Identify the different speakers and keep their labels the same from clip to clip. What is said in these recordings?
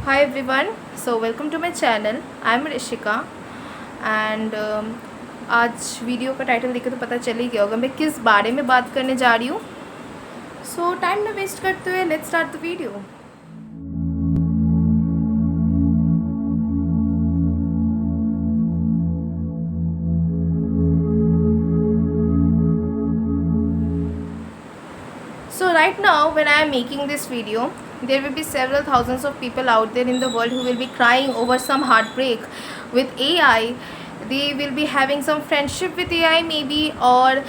Speaker 1: Hi everyone, so welcome to my channel. I am Rishika and आज video का title देखे तो पता चल ही गया होगा मैं किस बारे में बात करने जा रही हूँ. सो टाइम ना वेस्ट करते हुए let's start the video. So right now when I am making this video, there will be several thousands of people out there in the world who will be crying over some heartbreak with AI. They will be having some friendship with AI maybe, or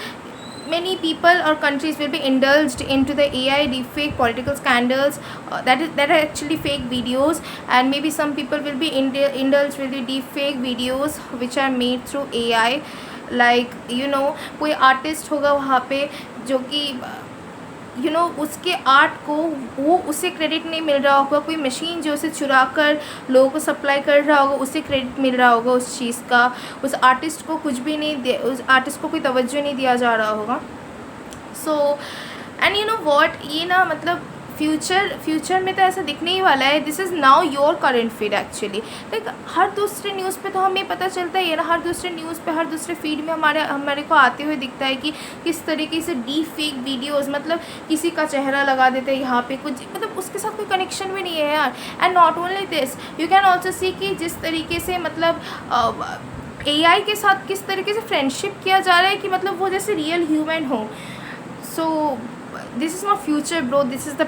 Speaker 1: many people or countries will be indulged into the AI deepfake political scandals that are actually fake videos, and maybe some people will be indulged with the deepfake videos which are made through AI. Like कोई artist होगा वहाँ पे जो कि उसके art को वो उसे क्रेडिट नहीं मिल रहा होगा, कोई मशीन जो उसे चुरा कर लोगों को सप्लाई कर रहा होगा उसे क्रेडिट मिल रहा होगा उस चीज़ का. उस आर्टिस्ट को कुछ भी नहीं दे, उस आर्टिस्ट को कोई तवज्जो नहीं दिया जा रहा होगा. सो एंड वॉट ये ना मतलब फ्यूचर में तो ऐसा दिखने ही वाला है. This is now your current feed actually. Like हर दूसरे न्यूज़ पे तो हमें पता चलता ही है ना, हर दूसरे न्यूज़ पे हर दूसरे फीड में हमारे को आते हुए दिखता है कि किस तरीके से डीप फेक वीडियोज़, मतलब किसी का चेहरा लगा देते हैं यहाँ पे कुछ, मतलब उसके साथ कोई कनेक्शन भी नहीं है यार. And not only this, you can also see कि जिस तरीके से मतलब AI के साथ किस तरीके से फ्रेंडशिप किया जा रहा है कि मतलब वो जैसे रियल ह्यूमन हो. सो this is not future bro, this is the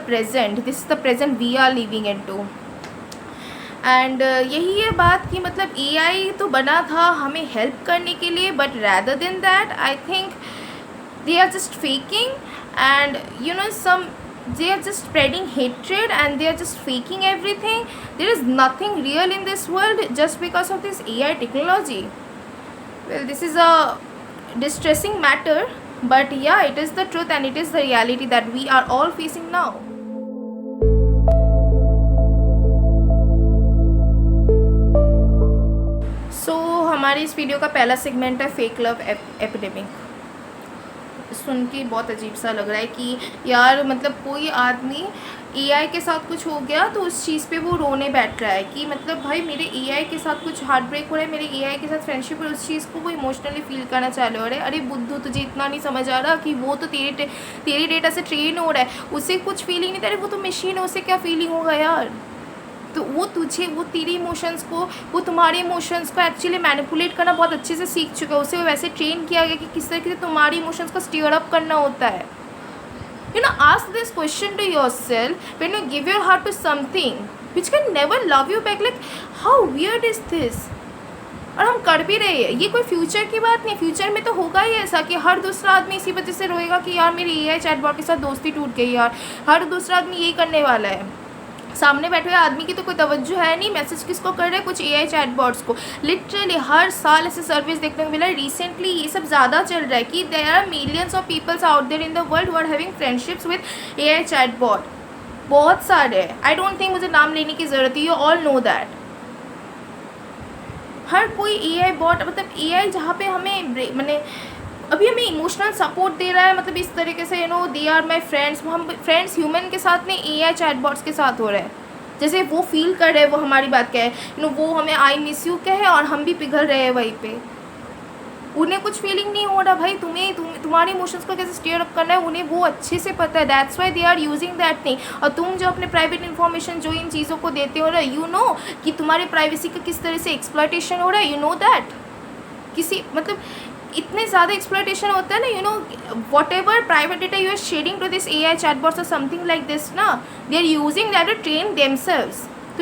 Speaker 1: present we are living into. And यही है बात कि मतलब AI तो बना था हमें हेल्प करने के लिए, but rather than that I think they are just faking, and some they are just spreading hatred and they are just faking everything. There is nothing real in this world just because of this AI technology. Well, this is a distressing matter, but yeah, it is the truth and it is the reality that we are all facing now. So हमारे इस video का पहला segment है fake love epidemic. सुन के बहुत अजीब सा लग रहा है कि यार मतलब कोई आदमी AI के साथ कुछ हो गया तो उस चीज़ पे वो रोने बैठ रहा है कि मतलब भाई मेरे AI के साथ कुछ हार्ट ब्रेक हो रहा है, मेरे AI के साथ फ्रेंडशिप है, उस चीज़ को वो इमोशनली फील करना चाह रहे हो रहे. अरे बुद्धू, तुझे इतना नहीं समझ आ रहा कि वो तो तेरी डेटा से ट्रेन हो रहा है, उसे कुछ फीलिंग नहीं. अरे वो तो मशीन है, उसे क्या फीलिंग होगा यार. तो वो तेरी इमोशंस को, वो तुम्हारे इमोशंस को एक्चुअली मैनिपुलेट करना बहुत अच्छे से सीख चुका है. उसे वैसे ट्रेन किया गया कि किस तरीके से तुम्हारी इमोशंस को स्टीयर अप करना होता है. Ask this question to yourself when you give your heart to something which can never love you back. Like how weird is this? और हम कर भी रहे हैं. ये कोई फ्यूचर की बात नहीं, फ्यूचर में तो होगा ही ऐसा कि हर दूसरा आदमी इसी वजह से रोएगा कि यार मेरी AI चैटबॉट के साथ दोस्ती टूट गई यार. हर दूसरा आदमी यही करने वाला है. सामने बैठे हुए आदमी की तो कोई तवज्जो है नहीं, मैसेज किसको कर रहे हैं, कुछ AI चैटबॉट्स को. लिटरली हर साल ऐसे सर्विस देखने को मिला है. रिसेंटली ये सब ज़्यादा चल रहा है कि there are millions of peoples out there in the world who are having friendships with AI chatbot. बहुत सारे हैं, आई डोंट थिंक मुझे नाम लेने की ज़रूरत है, यू ऑल नो दैट. हर कोई AI बॉट, मतलब AI जहाँ पे हमें मैंने अभी हमें इमोशनल सपोर्ट दे रहा है, मतलब इस तरीके से दे आर माई फ्रेंड्स. हम फ्रेंड्स ह्यूमन के साथ नहीं, AI चैटबॉट्स के साथ हो रहा है. जैसे वो फील कर रहे हैं वो हमारी बात क्या है, वो हमें आई मिस यू कहे और हम भी पिघल रहे हैं वहीं पे. उन्हें कुछ फीलिंग नहीं हो रहा भाई. तुम्हारे इमोशंस को कैसे स्टीयर अप करना है उन्हें वो अच्छे से पता है. That's why they are using that thing. और तुम जो अपने प्राइवेट इन्फॉर्मेशन जो इन चीज़ों को देते हो ना, कि तुम्हारी प्राइवेसी का किस तरह से एक्सप्लॉयटेशन हो रहा है, दैट किसी मतलब इतने ज़्यादा एक्सप्लॉयटेशन होता है ना, whatever private data you are sharing to this AI chatbots और समथिंग लाइक दिस ना, they are using that to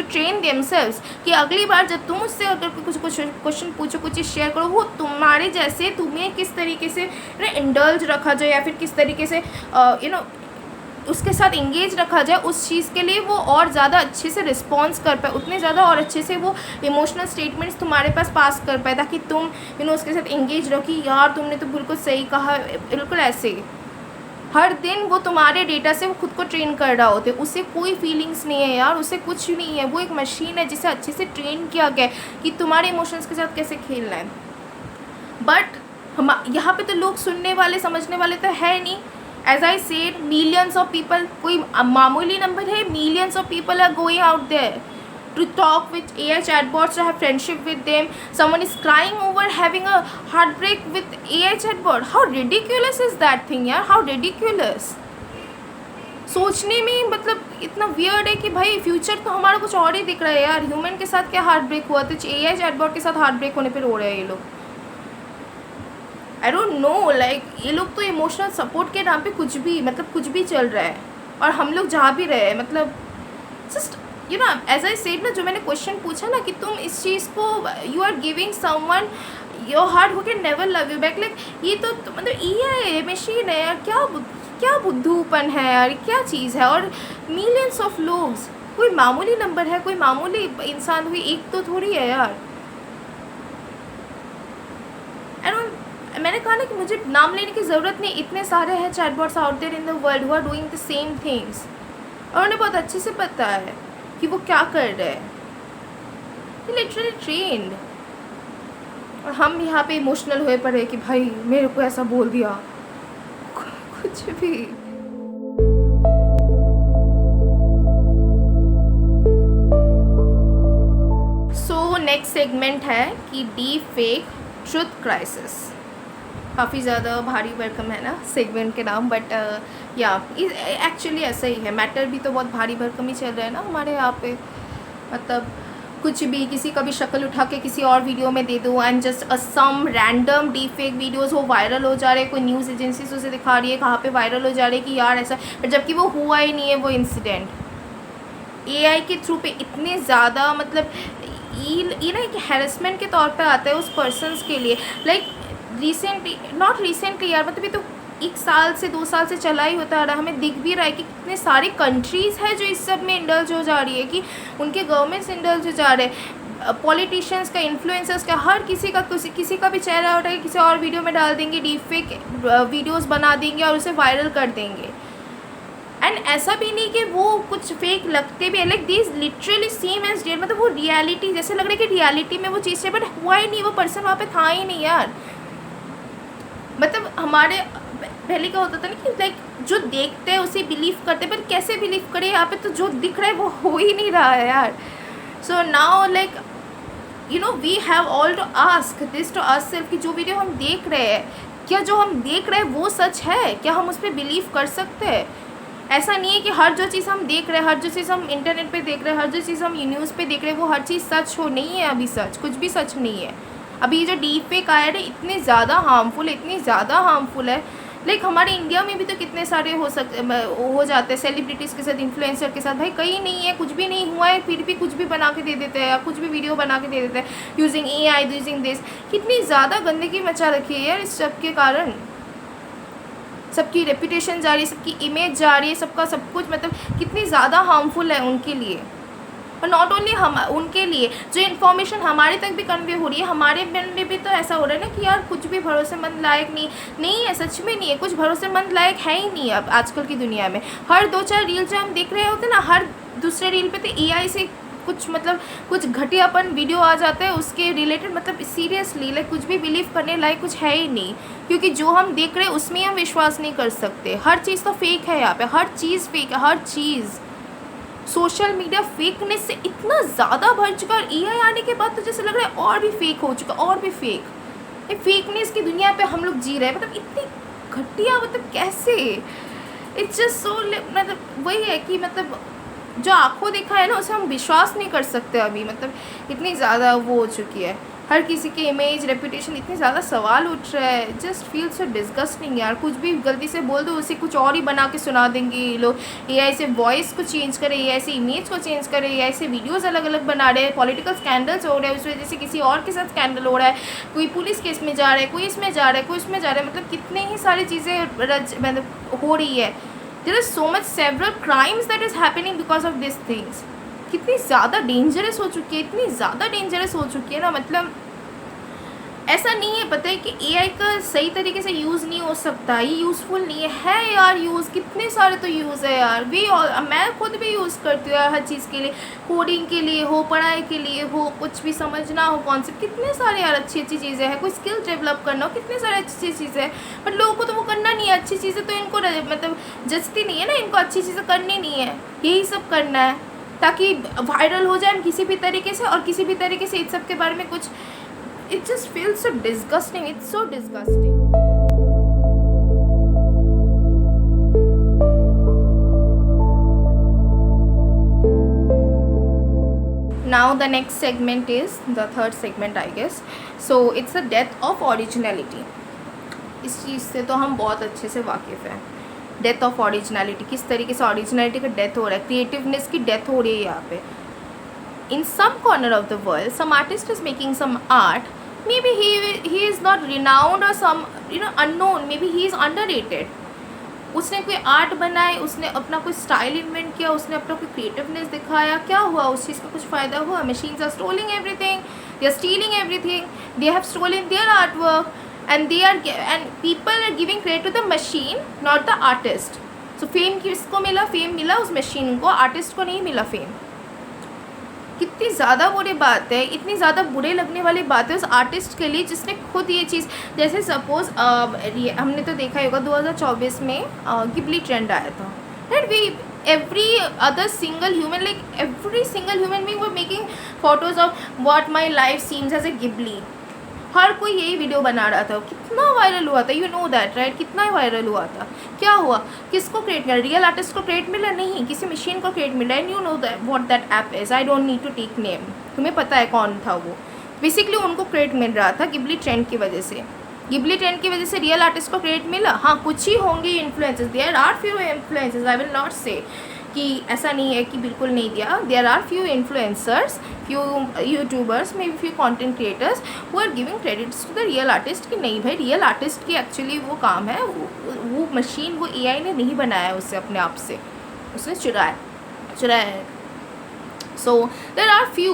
Speaker 1: train themselves कि अगली बार जब तुम उससे अगर कुछ क्वेश्चन पूछो, कुछ चीज़ शेयर करो, वो तुम्हारे जैसे तुम्हें किस तरीके से इंडल्ज रखा जाए या फिर किस तरीके से उसके साथ इंगेज रखा जाए, उस चीज़ के लिए वो और ज़्यादा अच्छे से रिस्पॉन्स कर पाए, उतने ज़्यादा और अच्छे से वो इमोशनल स्टेटमेंट्स तुम्हारे पास कर पाए, ताकि तुम उसके साथ इंगेज रहो कि यार तुमने तो बिल्कुल सही कहा. बिल्कुल ऐसे हर दिन वो तुम्हारे डेटा से वो खुद को ट्रेन कर रहा होते. उसे कोई फीलिंग्स नहीं है यार, उसे कुछ नहीं है. वो एक मशीन है जिसे अच्छे से ट्रेन किया गया कि तुम्हारे इमोशंस के साथ कैसे खेलना है. बट हम यहाँ पे तो लोग सुनने वाले समझने वाले तो है नहीं. as I said, millions of people, कोई मामूली नंबर है, millions of people are going out there. to talk with AI chatbots, to have friendship with them. Someone is crying over having a heartbreak with AI chatbot. How ridiculous is that thing यार, how ridiculous. सोचने में मतलब इतना weird है कि भाई future तो हमारा कुछ और ही दिख रहा है यार. ह्यूमन के साथ क्या हार्ट ब्रेक हुआ, तो AI चैटबॉट के साथ हार्ट ब्रेक होने पे रो रहे हैं ये लोग. आई डोंट नो, लाइक ये लोग तो इमोशनल सपोर्ट के नाम पे कुछ भी मतलब कुछ भी चल रहा है. और हम लोग जा भी रहे हैं मतलब just you know as I said ना, जो मैंने क्वेश्चन पूछा ना कि तुम इस चीज़ को you are giving someone your heart who can never love you back, like ये तो मतलब AI मशीन है यार. क्या बुद्धूपन है यार, क्या चीज़ है. और मिलियंस ऑफ लोग, कोई मामूली नंबर है, कोई मामूली इंसान हुई एक तो थोड़ी है यार. एंड मैंने कहा ना कि मुझे नाम लेने की ज़रूरत नहीं, इतने सारे हैं chatbots out there in the world who are doing the same things. और उन्हें बहुत अच्छे से पता है कि वो क्या कर रहे हैं. Literally trend. और हम यहाँ पे इमोशनल हुए पड़े कि भाई मेरे को ऐसा बोल दिया, कुछ भी. सो नेक्स्ट सेगमेंट है कि डीप फेक ट्रुथ क्राइसिस. काफ़ी ज़्यादा भारी भरकम है ना सेगमेंट के नाम, बट या एक्चुअली ऐसा ही है. मैटर भी तो बहुत भारी भरकम ही चल रहा है ना हमारे यहाँ पे. मतलब कुछ भी, किसी का भी शक्ल उठा के किसी और वीडियो में दे दो and just some random deep fake videos वो वायरल हो जा रहे हैं. कोई न्यूज़ एजेंसी उसे दिखा रही है कहाँ पे वायरल हो जा रहे हैं कि यार ऐसा, पर जबकि वो हुआ ही नहीं है वो इंसिडेंट. AI के थ्रू पे इतने ज़्यादा मतलब ये ना एक हैरेसमेंट के तौर पे आता है उस पर्सनस के लिए. लाइक रिसेंटली, नॉट रिसेंटली यार, मतलब ये तो 1 साल से 2 साल से चला ही होता आ रहा है. हमें दिख भी रहा है कि कितने सारी कंट्रीज़ हैं जो इस सब में इंडल्ज हो जा रही है, कि उनके गवर्नमेंट्स इंडल्ज हो जा रहे हैं. पॉलिटिशियंस का, इन्फ्लुएंसर्स का, हर किसी का भी चेहरा उठा के किसी और वीडियो में डाल देंगे, डीप फेक वीडियोज़ बना देंगे और उसे वायरल कर देंगे. एंड ऐसा भी नहीं कि वो कुछ फेक लगते भी है, like this literally same as real. मतलब वो रियलिटी जैसे लग रहा है कि रियलिटी में वो चीज़ है, बट हुआ ही नहीं, वो पर्सन वहाँ पे था ही नहीं यार. मतलब हमारे पहले क्या होता था ना कि लाइक जो देखते हैं उसे बिलीव करते, पर कैसे बिलीव करें, यहाँ पे तो जो दिख रहा है वो हो ही नहीं रहा है यार. So now like you know we have all to ask this to ourself कि जो वीडियो हम देख रहे हैं, क्या जो हम देख रहे हैं वो सच है, क्या हम उस पर बिलीव कर सकते हैं. ऐसा नहीं है कि हर जो चीज़ हम देख रहे हैं, हर जो चीज़ हम इंटरनेट पे देख रहे हैं, हर जो चीज़ हम न्यूज़ पे देख रहे हैं वो हर चीज़ सच हो. नहीं है अभी सच, कुछ भी सच नहीं है. अभी ये जो डीप फेक आया है इतनी ज़्यादा हार्मफुल है. लाइक हमारे इंडिया में भी तो कितने सारे हो जाते हैं सेलिब्रिटीज़ के साथ, इन्फ्लुएंसर के साथ. भाई कहीं नहीं है, कुछ भी नहीं हुआ है, फिर भी कुछ भी बना के दे देते हैं, या कुछ भी वीडियो बना के दे देते हैं यूजिंग AI, यूजिंग दिस. कितनी ज़्यादा गंदगी मचा रखी है यार इस सब के कारण. सबकी रेपुटेशन जा रही है, सबकी इमेज जा रही है, सबका सब कुछ मतलब कितनी ज़्यादा हार्मफुल है उनके लिए. और नॉट ओनली हम उनके लिए, जो इन्फॉर्मेशन हमारे तक भी कन्वे हो रही है, हमारे में भी तो ऐसा हो रहा है ना कि यार कुछ भी भरोसेमंद लायक नहीं है. सच में नहीं है, कुछ भरोसेमंद लायक है ही नहीं अब आजकल की दुनिया में. हर 2-4 रील जो हम देख रहे होते ना, हर दूसरे रील पे तो AI से कुछ घटियापन वीडियो आ जाता है उसके रिलेटेड. मतलब सीरियसली लाइक कुछ भी बिलीव करने लायक कुछ है ही नहीं, क्योंकि जो हम देख रहे हैं उसमें हम विश्वास नहीं कर सकते. हर चीज़ तो फेक है यहाँ पे, हर चीज़ फेक है, हर चीज़. सोशल मीडिया फेकनेस से इतना ज़्यादा भर चुका है, और AI आने के बाद तो जैसे लग रहा है और भी फेक हो चुका, और भी फेक. फेकनेस की दुनिया पे हम लोग जी रहे हैं. मतलब इतनी घटिया, मतलब कैसे. इट्स जस्ट सो, मतलब वही है कि मतलब जो आंखों देखा है ना उसे हम विश्वास नहीं कर सकते अभी. मतलब इतनी ज़्यादा वो हो चुकी है, हर किसी की इमेज, रेपुटेशन, इतनी ज़्यादा सवाल उठ रहा है. जस्ट फील सो डिस्गस्टिंग यार. कुछ भी गलती से बोल दो उसे कुछ और ही बना के सुना देंगे ये लोग. AI से वॉइस को चेंज करे, AI से इमेज को चेंज करे, AI से वीडियोज़ अलग अलग बना रहे हैं. पॉलिटिकल स्कैंडल्स हो रहे हैं, उस वजह से किसी और के साथ स्कैंडल हो रहा है. कोई पुलिस केस में जा रहा है, कोई इसमें जा रहा है, कोई उसमें जा रहा है. मतलब कितने ही सारी चीज़ें मतलब हो रही है. There is so much several crimes that is happening because of this things. कितनी ज़्यादा डेंजरस हो चुकी है, इतनी ज़्यादा डेंजरस हो चुकी है ना. मतलब ऐसा नहीं है, पता है कि AI का सही तरीके से यूज़ नहीं हो सकता, ये यूज़फुल नहीं है यार. यूज़ कितने सारे तो यूज़ है यार. मैं खुद भी यूज़ करती हूँ यार हर चीज़ के लिए. कोडिंग के लिए हो, पढ़ाई के लिए हो, कुछ भी समझना हो कॉन्सेप्ट, कितने सारे यार अच्छी अच्छी चीज़ें हैं. कोई स्किल डेवलप करना हो, कितने सारे अच्छी चीज़ें हैं. बट लोगों को तो वो करना नहीं है. अच्छी चीज़ें तो इनको मतलब जचती नहीं है ना, इनको अच्छी चीज़ें करनी नहीं है, यही सब करना है. ताकि वायरल हो जाए किसी भी तरीके से, और किसी भी तरीके से इस सब के बारे में कुछ, it just feels so disgusting, it's so disgusting. Now the next segment is the third segment I guess. So it's the death of originality. इस चीज़ से तो हम बहुत अच्छे से वाकिफ़ हैं. डेथ ऑफ ओरिजिनलिटी, किस तरीके से ओरिजिनलिटी का डेथ हो रहा है, क्रिएटिवनेस की डेथ हो रही है यहाँ पे. In some corner of the world some artist is making some art, maybe he is not renowned और some unknown, maybe he is underrated. उसने कोई आर्ट बनाए, उसने अपना कोई स्टाइल इन्वेंट किया, उसने अपना कोई क्रिएटिवनेस दिखाया, क्या हुआ उस चीज़ का कुछ फ़ायदा हुआ? Machines are stealing everything, they are stealing everything, they have stolen their artwork and people are giving credit to the machine, not the artist. So fame किसको मिला? फेम मिला उस मशीन को, आर्टिस्ट को नहीं मिला फेम. कितनी ज़्यादा बुरी बात है, इतनी ज़्यादा बुरे लगने वाली बात है उस आर्टिस्ट के लिए जिसने खुद ये चीज़, जैसे सपोज हमने तो देखा ही होगा 2024 में गिबली ट्रेंड आया था, right? We every other single human, like every single human being were making photos of what my life seems as a Ghibli. हर कोई यही वीडियो बना रहा था. कितना वायरल हुआ था, यू नो दैट राइट? कितना वायरल हुआ था. क्या हुआ? किसको क्रिएट मिला? रियल आर्टिस्ट को क्रिएट मिला? नहीं, किसी मशीन को क्रिएट मिला. And you know that what that app is. I don't need to take name, तुम्हें पता है कौन था वो. बेसिकली उनको क्रिएट मिल रहा था गिबली ट्रेंड की वजह से. गिबली ट्रेंड की वजह से रियल आर्टिस्ट को क्रिएट मिला. हाँ, कुछ ही होंगे influencers, there are few influencers, I will not say कि ऐसा नहीं है कि बिल्कुल नहीं दिया. There are few influencers, few YouTubers, maybe few content creators who are giving credits to the real artist कि नहीं भाई, रियल आर्टिस्ट की एक्चुअली वो काम है, वो मशीन, वो एआई ने नहीं बनाया उससे अपने आप से, उसने चुराया है. So there are few,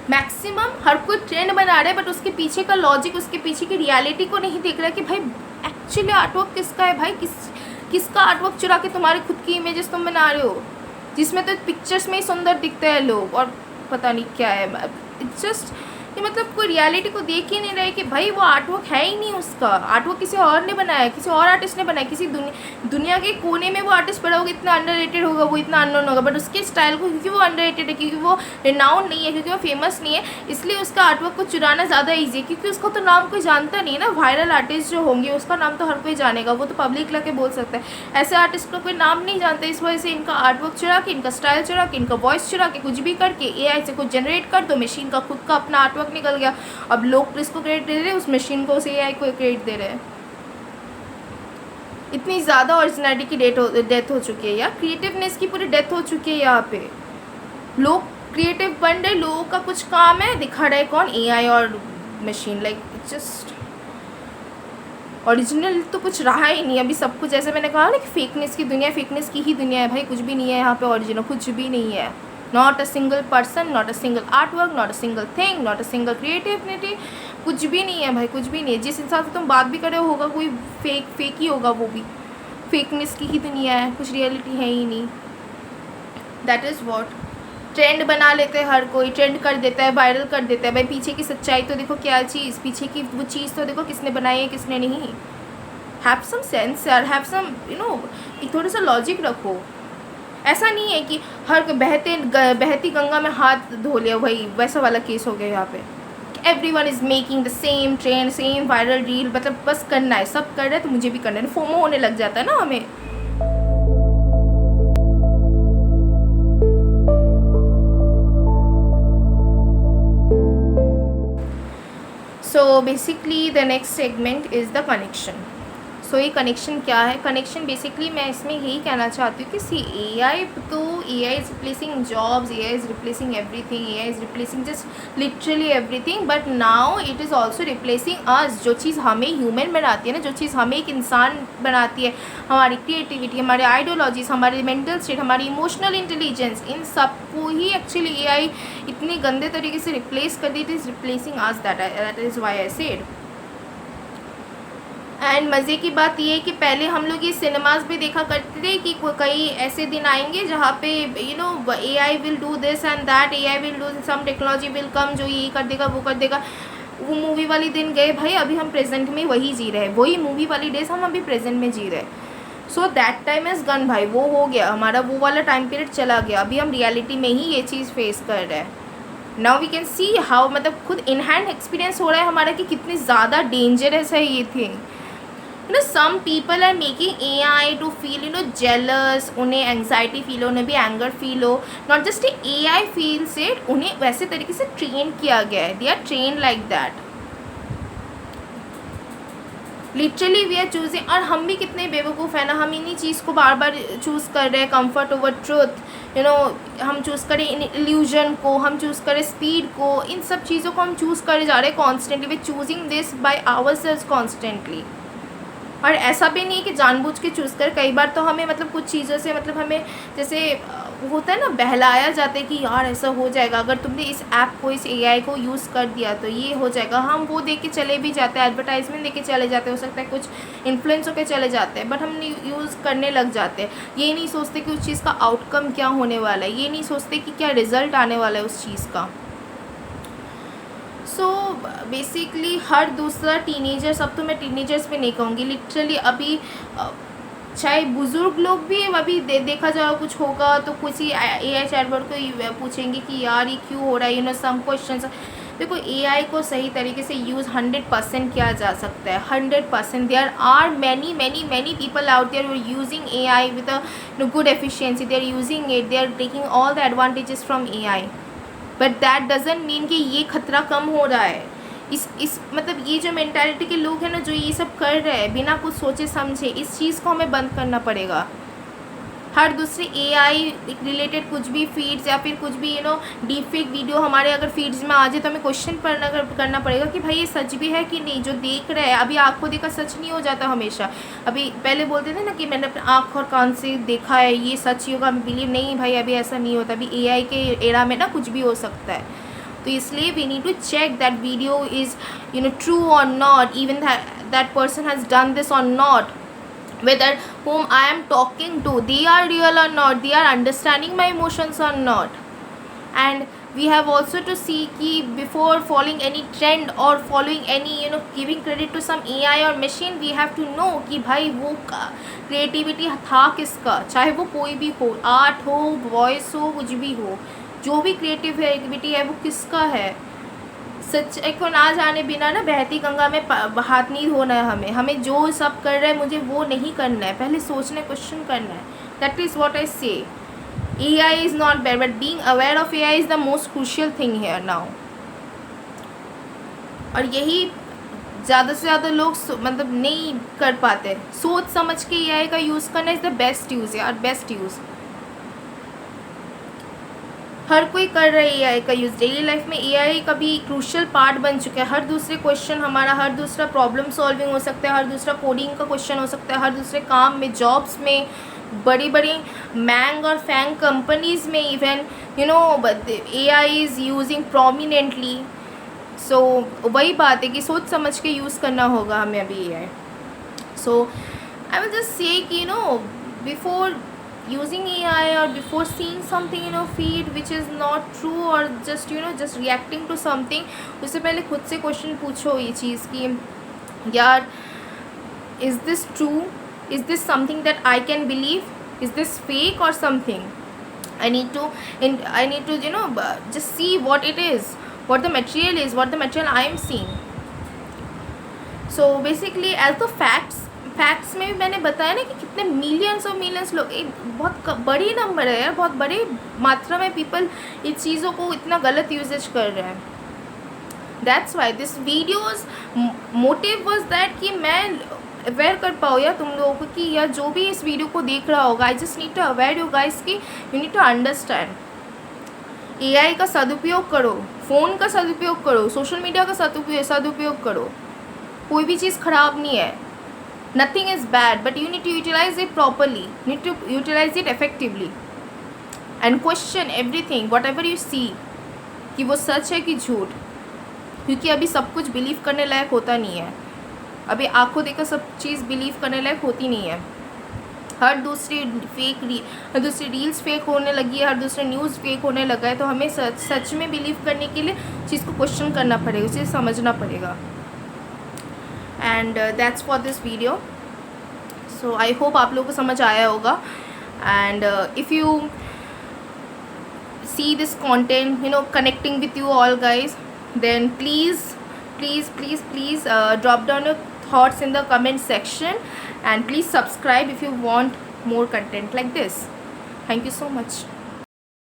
Speaker 1: maximum हर कोई ट्रेंड बना रहा है, बट उसके पीछे का लॉजिक, उसके पीछे की रियलिटी को नहीं देख रहा है कि भाई एक्चुअली आर्टवर्क किसका है भाई. किसका आर्टवर्क चुरा के तुम्हारी खुद की इमेजेस तुम बना रहे हो, जिसमें तो पिक्चर्स में ही सुंदर दिखते हैं लोग और पता नहीं क्या है. इट्स जस्ट कि मतलब कोई रियलिटी को देख ही नहीं रहे कि भाई वो आर्टवर्क है ही नहीं उसका. आर्टवर्क किसी और ने बनाया, किसी और आर्टिस्ट ने बनाया, किसी दुनिया के कोने में वो आर्टिस्ट पड़ा होगा, इतना अंडररेटेड होगा वो, इतना अननोन होगा, बट उसके स्टाइल को, क्योंकि वो अंडररेटेड है, क्योंकि वो रिनाउंड नहीं है, क्योंकि वो फेमस नहीं है, इसलिए उसका आर्टवर्क को चुराना ज़्यादा ईजी है. क्योंकि उसका तो नाम कोई जानता नहीं है ना. वायरल आर्टिस्ट जो होंगे उसका नाम तो हर कोई जानेगा, वो तो पब्लिक ला के बोल सकता है. ऐसे आर्टिस्ट को कोई नाम नहीं जानता, इस वजह से इनका आर्टवर्क चुरा के, इनका स्टाइल चुरा के, इनका वॉइस चुरा के, कुछ भी करके एआई से कुछ जनरेट कर दो, मशीन का खुद का अपना आर्टवर्क निकल गया. अब लोग किसको क्रेडिट दे रहे हैं? उस मशीन को, उस एआई को क्रेडिट दे रहे हैं. इतनी ज़्यादा ओरिजिनलिटी की डेथ हो चुकी है, या क्रिएटिवनेस की पूरी डेथ हो चुकी है. यहाँ पे लोग क्रिएटिव बन रहे, लोगों का कुछ काम है, दिखा रहा है कौन? एआई और मशीन. लाइक जस्ट ओरिजिनल तो कुछ रहा ही नहीं अभी. सब कुछ जैसे मैंने कहा ना कि फेकनेस की दुनिया, फेकनेस की ही दुनिया है भाई. कुछ भी नहीं है यहाँ पे ओरिजिनल, कुछ भी नहीं है. Not a single person, not a single artwork, not a single thing, not a single creativity. कुछ भी नहीं है भाई, कुछ भी नहीं है. जिस हिसाब से तुम बात भी कर रहे हो होगा कोई फेक ही होगा, वो भी फेकनेस की ही दुनिया है, कुछ रियलिटी है ही नहीं. That is what. ट्रेंड बना लेते हैं, हर कोई ट्रेंड कर देता है, वायरल कर देता है. भाई पीछे की सच्चाई तो देखो, क्या चीज़ पीछे की, वो चीज़ तो देखो किसने बनाई है, किसने नहीं. हैव सम सेंस यार, हैव सम थोड़ा सा लॉजिक रखो. ऐसा नहीं है कि हर बहती गंगा में हाथ धो लिया, वही वैसा वाला केस हो गया यहाँ पे. Everyone is making the same trend, same viral reel, मतलब बस करना है, सब कर रहे हैं तो मुझे भी करना है. फोमो होने लग जाता है ना हमें. So basically the next segment is the connection. So ये कनेक्शन क्या है? कनेक्शन बेसिकली मैं इसमें यही कहना चाहती हूँ कि AI is replacing jobs, AI is replacing everything, AI is replacing just literally everything, but now it is also replacing us. जो चीज़ हमें ह्यूमन बनाती है ना, जो चीज़ हमें एक इंसान बनाती है, हमारी क्रिएटिविटी, हमारे आइडियोलॉजीज, हमारी मेंटल स्टेट, हमारी इमोशनल इंटेलिजेंस, इन सब को ही एक्चुअली एआई इतने गंदे तरीके से रिप्लेस कर दी. It is replacing us, that is why I said. And मज़े की बात ये है कि पहले हम लोग ये सिनेमाज भी देखा करते थे कि कई ऐसे दिन आएंगे जहाँ पे AI will do this and that, AI will do some technology will come जो ये कर देगा, वो कर देगा. वो मूवी वाली दिन गए भाई. अभी हम प्रेजेंट में वही जी रहे हैं, वही मूवी वाली डेज हम अभी प्रेजेंट में जी रहे हैं. So that time is gonna भाई, वो हो गया हमारा, वो वाला टाइम पीरियड चला गया। अभी हम रियलिटी में ही ये चीज़ फेस कर रहे हैं। Now we can see how, मतलब खुद इन हैंड एक्सपीरियंस हो रहा है हमारा कि कितनी ज़्यादा डेंजरस है ये thing. some people are making AI to feel jealous, उन्हें एंग्जाइटी फील हो, उन्हें भी एंगर फील हो। Not just AI feels it, उन्हें वैसे तरीके से ट्रेन किया गया है, they are train like that. Literally we are choosing, और हम भी कितने बेवकूफ़ है ना, हम इन्हीं चीज़ को बार बार चूज़ कर रहे हैं, कंफर्ट ओवर ट्रुथ, हम चूज़ करें इन इल्यूजन को, हम चूज़ करें स्पीड को, इन सब चीज़ों को हम चूज़ करे जा रहे हैं constantly. We choosing this by ourselves constantly. और ऐसा भी नहीं कि जानबूझ के चूज़ कर, कई बार तो हमें मतलब कुछ चीज़ों से मतलब हमें जैसे होता है ना, बहलाया जाता है कि यार ऐसा हो जाएगा, अगर तुमने इस ऐप को, इस AI को यूज़ कर दिया तो ये हो जाएगा। हम वो देख के चले भी जाते हैं, एडवर्टाइजमेंट देख के चले जाते हैं, हो सकता है कुछ इन्फ्लुएंस होकर चले जाते हैं, बट हम यूज़ करने लग जाते हैं। ये नहीं सोचते कि उस चीज़ का आउटकम क्या होने वाला है, ये नहीं सोचते कि क्या रिज़ल्ट आने वाला है उस चीज़ का। सो बेसिकली हर दूसरा टीनेजर्स, अब तो मैं टीनेजर्स पे नहीं कहूँगी, लिटरली अभी चाहे बुज़ुर्ग लोग भी अभी देखा जाए कुछ होगा तो कुछ ही AI चैटबॉट को पूछेंगे कि यार ये क्यों हो रहा है, सम क्वेश्चंस। देखो AI को सही तरीके से यूज़ 100% किया जा सकता है, 100%। There are many many many people out there using AI with a good efficiency, they are using it, they are taking all the advantages from AI, but that doesn't mean कि ये खतरा कम हो रहा है। इस मतलब ये जो मेंटालिटी के लोग हैं ना, जो ये सब कर रहे हैं बिना कुछ सोचे समझे, इस चीज़ को हमें बंद करना पड़ेगा। हर दूसरे AI रिलेटेड कुछ भी फीड्स या फिर कुछ भी डीप फेक वीडियो हमारे अगर फीड्स में आ जाए तो हमें क्वेश्चन करना पड़ेगा कि भाई ये सच भी है कि नहीं, जो देख रहे हैं। अभी आँखों देखा सच नहीं हो जाता हमेशा। अभी पहले बोलते थे ना कि मैंने अपने आँख और कान से देखा है, ये सच ही होगा, बिलीव नहीं भाई, अभी ऐसा नहीं होता। अभी AI के एरा में ना कुछ भी हो सकता है, तो इसलिए we need to check that video is true और not, even that person has done this और not, whether whom I am talking to, they are real or not, they are understanding my emotions or not. And we have also to see कि before following any trend or following any giving credit to some AI or machine, we have to know कि भाई वो creativity था किसका, चाहे वो कोई भी हो, आर्ट हो, वॉइस हो, कुछ भी हो, जो भी क्रिएटिविटी है वो किसका है। सच को ना जाने बिना ना बहती गंगा में हाथ नहीं धोना है। हमें जो सब कर रहे हैं मुझे वो नहीं करना है, पहले सोचना, क्वेश्चन करना है। दैट इज़ व्हाट आई से। AI is not bad, but being aware of AI is the most crucial thing here now. और यही ज़्यादा से ज़्यादा लोग मतलब नहीं कर पाते। सोच समझ के AI का यूज़ करना इज़ द बेस्ट यूज़ यार, बेस्ट यूज़। हर कोई कर रहा है AI का यूज़ डेली लाइफ में। AI का भी क्रूशियल पार्ट बन चुका है। हर दूसरे क्वेश्चन हमारा, हर दूसरा प्रॉब्लम सॉल्विंग हो सकता है, हर दूसरा कोडिंग का क्वेश्चन हो सकता है, हर दूसरे काम में, जॉब्स में, बड़ी बड़ी मैंग और फैंग कंपनीज़ में even AI is using prominently. So वही बात है कि सोच समझ के यूज़ करना होगा हमें अभी AI। So I will just say कि before using AI or before seeing something in your feed which is not true or just just reacting to something, उससे पहले खुद से क्वेश्चन पूछो ये चीज़ कि यार is this true, is this something that I can believe, is this fake or something. I need to just see what it is, what the material is, what the material I am seeing. So basically as the facts में भी मैंने बताया ना कि कितने millions और millions लोग, एक बहुत बड़ी नंबर है यार, बहुत बड़ी मात्रा में पीपल इस चीज़ों को इतना गलत यूजेज कर रहे हैं। That's why this videos motive was that कि मैं अवेयर कर पाऊँ यार तुम लोगों को कि यार जो भी इस वीडियो को देख रहा होगा, I just need to aware you guys कि you need to understand. AI का सदुपयोग करो, फ़ोन का सदुपयोग करो, सोशल मीडिया का सदुपयोग करो, कोई भी चीज़ ख़राब नहीं है। Nothing is bad, but you need to utilize it properly. You need to utilize it effectively and question everything, whatever you see, कि वो सच है कि झूठ। क्योंकि अभी सब कुछ बिलीव करने लायक होता नहीं है। अभी आंखों देखकर सब चीज़ बिलीव करने लायक होती नहीं है। हर दूसरी रील्स फेक होने लगी है, हर दूसरे न्यूज़ फेक होने लगा है। तो हमें सच में बिलीव करने के लिए चीज़ को क्वेश्चन करना पड़ेगा, उसे समझना पड़ेगा। And that's for this video. So I hope आप लोगों को समझ आया होगा. And if you see this content, you know, connecting with you all guys, then please drop down your thoughts in the comment section, and please subscribe if you want more content like this. Thank you so much.